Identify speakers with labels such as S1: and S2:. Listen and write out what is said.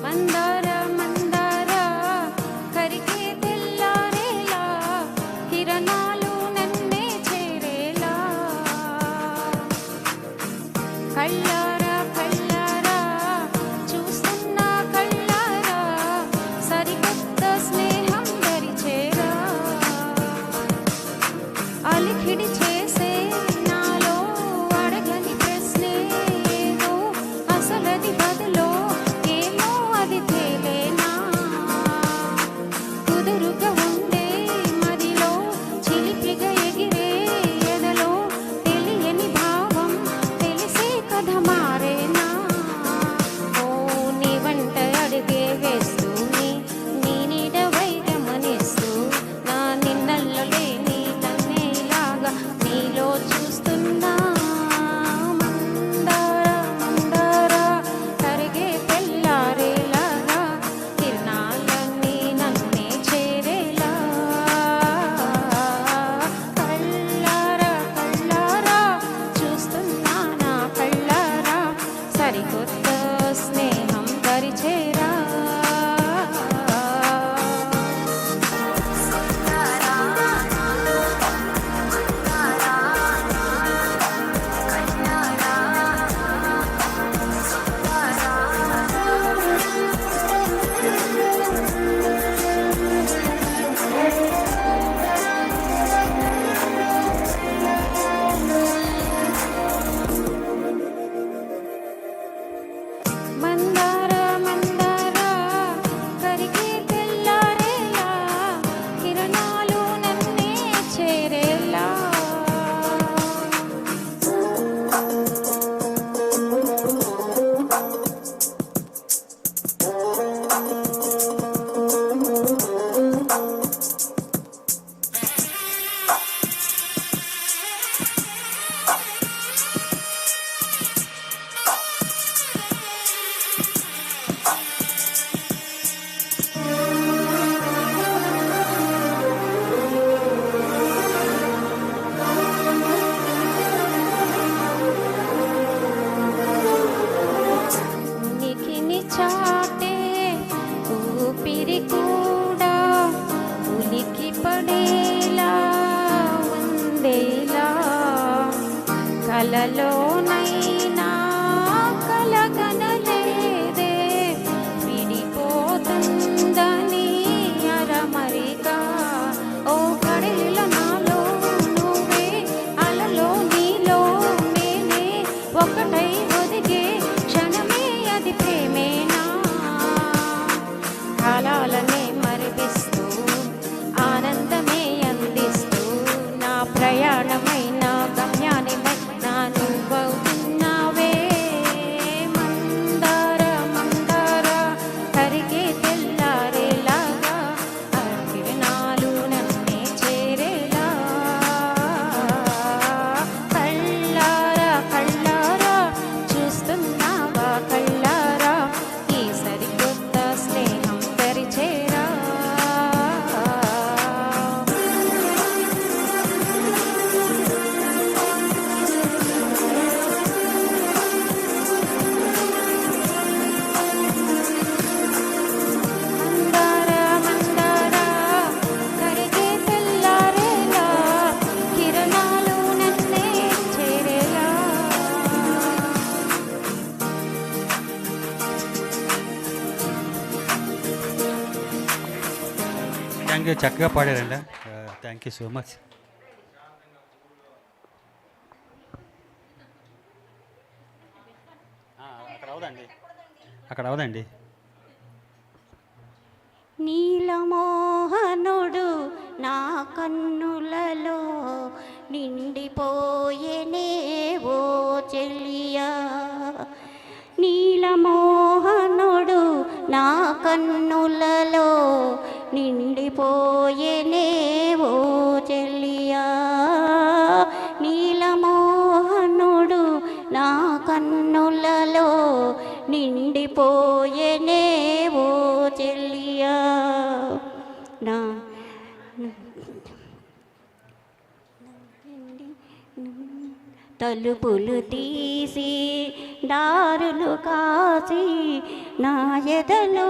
S1: మందార మందార కరిగే తెల్లారేలా కిరణాలు నన్నే చేరేలా కళ్ళారా కళ్ళారా చూస్తున్నా కళ్ళారా సరికొత్త స్నేహం దరిచేరా అలికిడి చేసే నాలో అడగని ప్రశ్నే ఏదో అసలది బదులో ఏమో అది తేలేనా కుదురుగా ఉండే మదిలో చిలిపిగా ఎగిరే ఎదలో తెలియని భావం తెలిసే కథ మారేనా ఓ నీ వంట అడిగే వేస్తూనే నీ నీడవై గమనిస్తూ నా నిన్నల్లో లేని నన్నేలాగా నీలో చూస్తున్నా మందార మందార కరిగే తెల్లారేలాగా కిరణాలన్నీ నన్నే చేరేలా కళ్ళారా కళ్ళారా చూస్తున్నా నా కళ్ళారా సరికొత్త స్నేహం దరిచేరా మందార మందార కరిగే తెల్లారేలా కిరణాలు నన్నే చేరేలా ఉనికిని చాటే ఊపిరి కూడా ఉలికి పడేలా ఉందేలా కలలోనైనా కలగనలేదే విడిపోతుందని అరమరిగా ఓ కడలిలో నాలో నువ్వే అలలో నీలో నేనే ఒకటై ఒదిగే క్షణమే అది ప్రేమేనా కాలాలనే మరిపిస్తూ ఆనందమే అందిస్తూ నా ప్రయాణమైన గమ్యానిమై నా నువ్వవుతున్నావే మందార మందార కరిగే తెల్లారేలాగా ఆ కిరణాలు నన్నే చేరేలా కళ్ళారా కళ్ళారా చూస్తున్నావా కళ్ళారా ఈ సరికొత్త స్నేహం దరిచేరా మందార మందార కరిగే తెల్లారేలా కిరణాలు నన్నే చేరేలా
S2: థ్యాంక్ యూ, చక్కగా పాడారండి. Thank you so much. అక్కడ అవదండి.
S3: నీలమోహనుడు నా కన్నులలో నిండిపోయేనే ఓ చెల్లియా నీలమోహనుడు నా కన్నులలో నిండిపోయేనే ఓ చెల్లియా నీలమోహనుడు నా కన్నులలో నిండిపోయేనే ఓ చెల్లియా నా తలుపులు తీసి దారులు కాసి నా ఎదలో